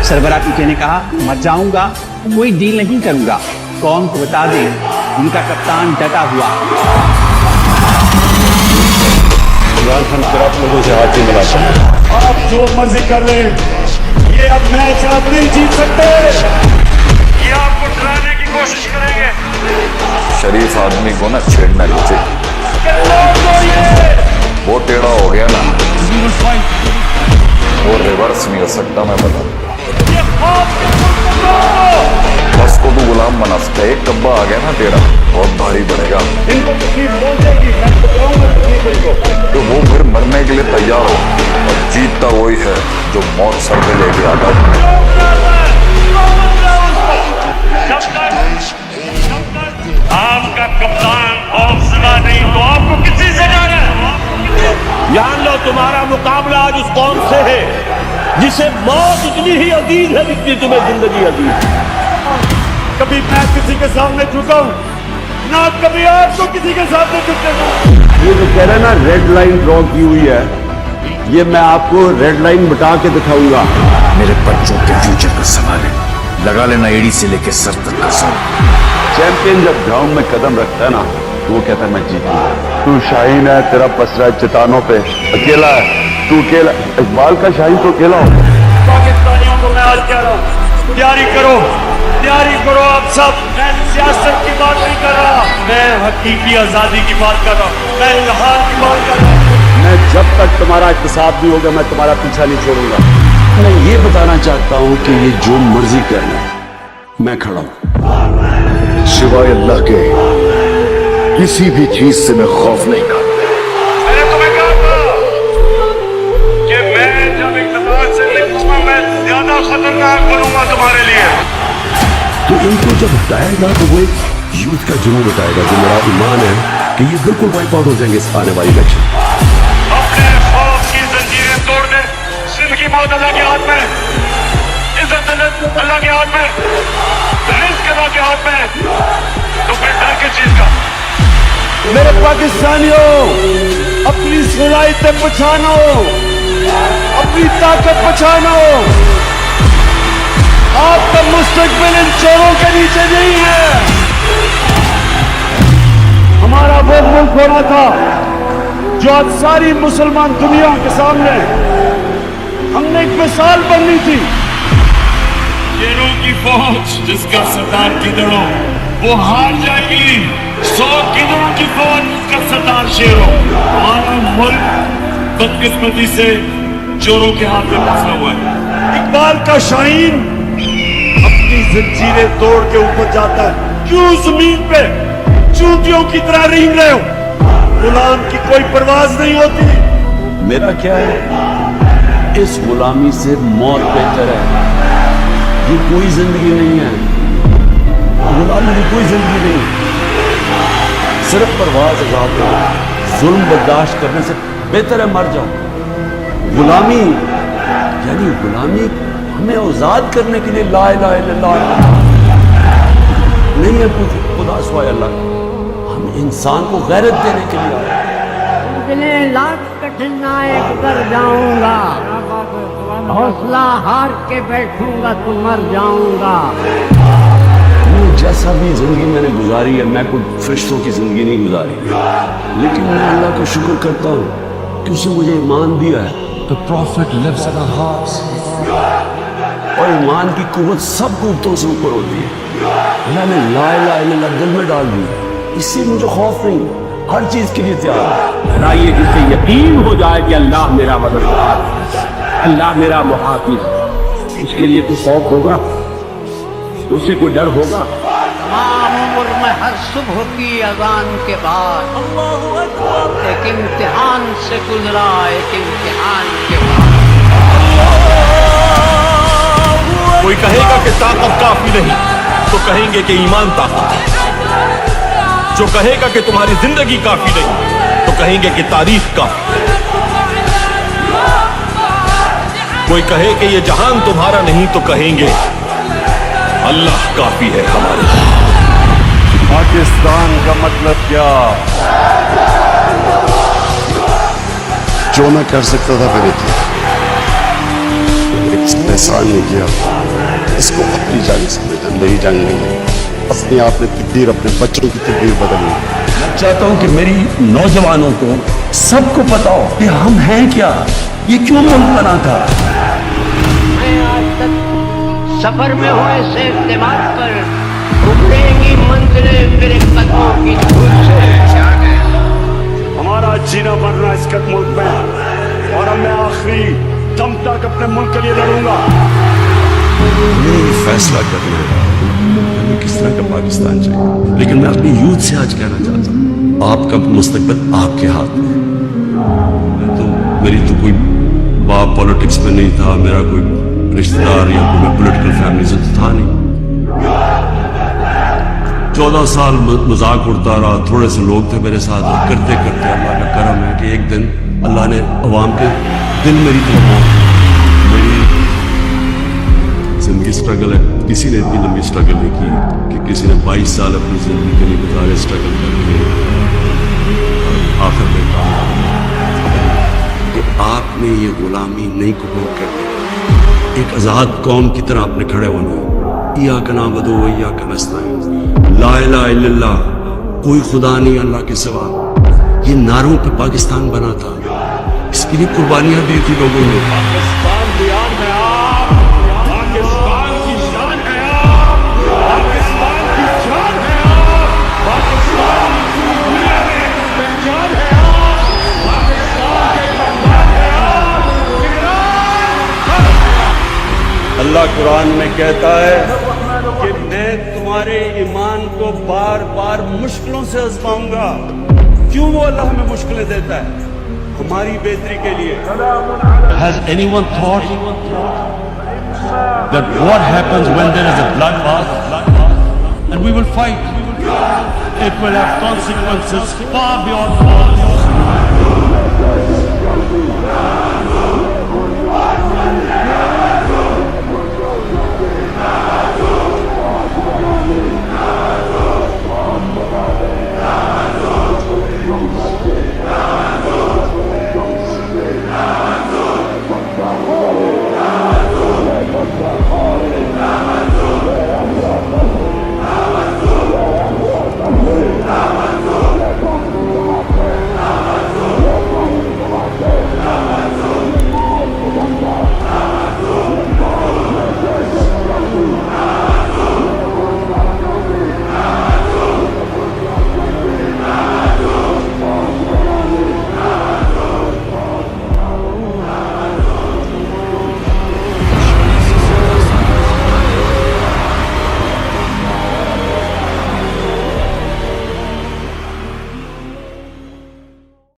सरबराह पीछे ने कहा मर जाऊंगा, कोई डील नहीं करूंगा, कौम को बता दे उनका कप्तान डटा हुआ। इमरान खान फिर आप लोगों से हाथ नहीं मिलाता। आप जो मर्जी कर ले, ये अब मैच आप नहीं जीत सकते। ये आपको डराने की कोशिश करेंगे। शरीफ आदमी को ना छेड़ना नहीं चाहिए, वो टेढ़ा हो गया ना वो रिवर्स नहीं हो सकता। मैं बता बस को तो गुलाम बना सकता है, एक कब्बा आ गया ना तेरा बहुत भारी पड़ेगा। इनको तकलीफ पहुंचेगी, मैं तो कहूंगा तकलीफ इनको। तो वो फिर मरने के लिए तैयार हो, और जीतता वही है जो मौत सर पे लेके आता है। आपका कप्तान खौफजदा नहीं तो आपको किसी से डर है? जान लो तुम्हारा मुकाबला आज उस कौम से है जिसे मौत इतनी ही अजीज है जितनी तुम्हें जिंदगी अजीज है। कभी मैं किसी के सामने झुका हूं ना, कभी आपको किसी के सामने झुकने दूं। ये जो कह रहे हैं ना रेड लाइन ड्रॉ की हुई है, ये मैं आपको रेड लाइन बता के दिखाऊंगा। मेरे बच्चों के फ्यूचर का सवाल है, लगा लेना एड़ी से लेके सर तक का सवाल। चैंपियन जब ग्राउंड में कदम रखता है ना तो वो कहता है मैं जीतूंगा। तू शाहीन है, तेरा पसरा है चट्टानों पे, अकेला है तू, अकेला। इकबाल का शाहीन तो अकेला हो। पाकिस्तानियों को मैं आज कह रहा हूं, तैयारी करो, तैयारी करो आप सब। मैं सियासत की बात नहीं कर रहा, मैं हकीकी आजादी की बात कर रहा हूं, मैं इजहार की बात कर रहा हूं। मैं जब तक तुम्हारा इख्तिसाब नहीं होगा मैं तुम्हारा पीछा नहीं छोड़ूंगा। मैं ये बताना चाहता हूँ कि ये जो मर्जी करना है मैं खड़ा हूँ। सिवाय अल्लाह के किसी भी चीज से मैं खौफ नहीं करता। मैंने तुम्हें कहा था कि मैं जब इक़्तिदार से निकलूंगा मैं ज्यादा खतरनाक बनूंगा तुम्हारे लिए। तो इनको जब हटाएगा तो वो एक यूथ का जुनून बताएगा, जो मेरा ईमान है कि ये बिल्कुल वाइप आउट हो जाएंगे इस आने वाली इलेक्शन। अपने खौफ की जंजीरें तोड़ दे। जिंदगी मौत अल्लाह के हाथ में, इज्जत अल्लाह के हाथ में, रिस्क अल्लाह के हाथ में। तो फिर डर किस चीज का? मेरे पाकिस्तानियों, अपनी सलाहियतें पहचानो, अपनी ताकत पहचानो। आपका मुस्तकबिल इन चोरों के नीचे नहीं है। हमारा वो मुल्क होना था जो आज सारी मुसलमान दुनिया के सामने हमने एक मिसाल बननी थी। शेरों की फौज जिसका सरदार गिदड़ो वो हार जाएगी, 100 गिदड़ों की फौज जिसका सरदार शेरों। हमारा मुल्क बदकिस्मती से चोरों के हाथ में फंसा हुआ है। इकबाल का शाहीन अपनी जंजीरें तोड़ के ऊपर जाता है, क्यों जमीन पे चूतियों की तरह रेंग रहे हो? गुलाम की कोई परवाज नहीं होती। मेरा क्या है, इस गुलामी से मौत बेहतर है। ये कोई जिंदगी नहीं है, गुलामी की कोई जिंदगी नहीं। सिर्फ परवाज आजाद हो, जुल्म बर्दाश्त करने से बेहतर है मर जाओ। गुलामी यानी गुलामी हमें आजाद करने के लिए ला इलाहा इल्लल्लाह नहीं है, कुछ खुदा सिवाय अल्लाह। हम इंसान को गैरत देने के लिए आए। इतने लाख कठिनाई गुजर जाऊंगा, हौसला हार के बैठूंगा तो मर जाऊंगा। जैसा भी जिंदगी मैंने गुजारी है, मैं कोई फरिश्तों की जिंदगी नहीं गुजारी, लेकिन मैं अल्लाह का शुक्र करता हूँ कि उसने मुझे ईमान दिया है। The prophet lives in our hearts. और ईमान की कुव्वत सब कुव्वतों से ऊपर होती है। अल्लाह ने ला इलाहा इल्लल्लाह दिल में डाल दी, इससे मुझे खौफ नहीं, हर चीज के लिए तैयार है। ये जिससे यकीन हो जाए कि अल्लाह मेरा मददगार, अल्लाह मेरा मुहाफिज, इसके लिए तो खौफ होगा, उससे कोई डर होगा। तमाम उम्र में हर सुबह की अजान के बाद एक इम्तिहान से गुजरा, एक इम्तिहान के बाद। कोई कहेगा कि ताकत काफी नहीं तो कहेंगे कि ईमान ताकत है। जो कहेगा कि तुम्हारी जिंदगी काफी नहीं तो कहेंगे कि तारीख काफी है। कोई कहे कि ये जहान तुम्हारा नहीं तो कहेंगे अल्लाह काफी है हमारे। पाकिस्तान का मतलब क्या? जो मैं कर सकता था मैंने किया, एक एहसान नहीं किया। इसको अपनी जान समझना, मेरी जान नहीं। अपने आप ने तकदीर, अपने बच्चों की तकदीर बदलनी। मैं चाहता हूं कि मेरी नौजवानों को सबको पता हो कि हम हैं क्या, ये क्यों मुल्क बना था। मैं आज तक सफर में हुए से दिमाग पर उभरेंगी मंजिलें मेरे कदमों की धूल से छा गया। हमारा जीना मरना इस मुल्क में है, और अब मैं आखिरी दम तक अपने मुल्क के लिए लड़ूंगा। ये फैसला करना है हमें किस तरह का पाकिस्तान चाहिए। लेकिन मैं अपनी यूथ से आज कहना चाहता हूँ, आपका मुस्तकबिल आपके हाथ में है। मेरी तो कोई बाप पॉलिटिक्स में नहीं था, मेरा कोई रिश्तेदार या कोई पॉलिटिकल फैमिली से तो था नहीं। 14 साल मजाक उड़ता रहा, थोड़े से लोग थे मेरे साथ, और करते करते अल्लाह का करम है कि एक दिन अल्लाह ने अवाम के दिल मेरी तरफ, मेरी जिंदगी स्ट्रगल है। किसी ने इतनी लंबी स्ट्रगल नहीं की कि किसी ने 22 साल अपनी जिंदगी के लिए गुजारे स्ट्रगल करके आखिर में कि आपने ये गुलामी नहीं कबूल करनी, एक आज़ाद कौम की तरह आपने खड़े होना है। या का नाम बदो या का नस्ताइन, ला इलाहा इल्लल्लाह, कोई खुदा नहीं अल्लाह के सिवा। ये नारों पे पाकिस्तान बना था, इसके लिए कुर्बानियां दी थी लोगों ने। पाकिस्तान बियान है आप, पाकिस्तान की शान है आप, पाकिस्तान की जान है आप, पाकिस्तान की दुनिया में पहचान है आप, पाकिस्तान के कप्तान है आप। अल्लाह कुरान में कहता है कि मैं तुम्हारे ईमान को बार बार मुश्किलों से आजमाऊंगा। क्यों वो अल्लाह हमें मुश्किलें देता है? हमारी बेहतरी के लिए। Has anyone thought that what happens when there is a bloodbath and we will fight? It will have consequences far beyond words.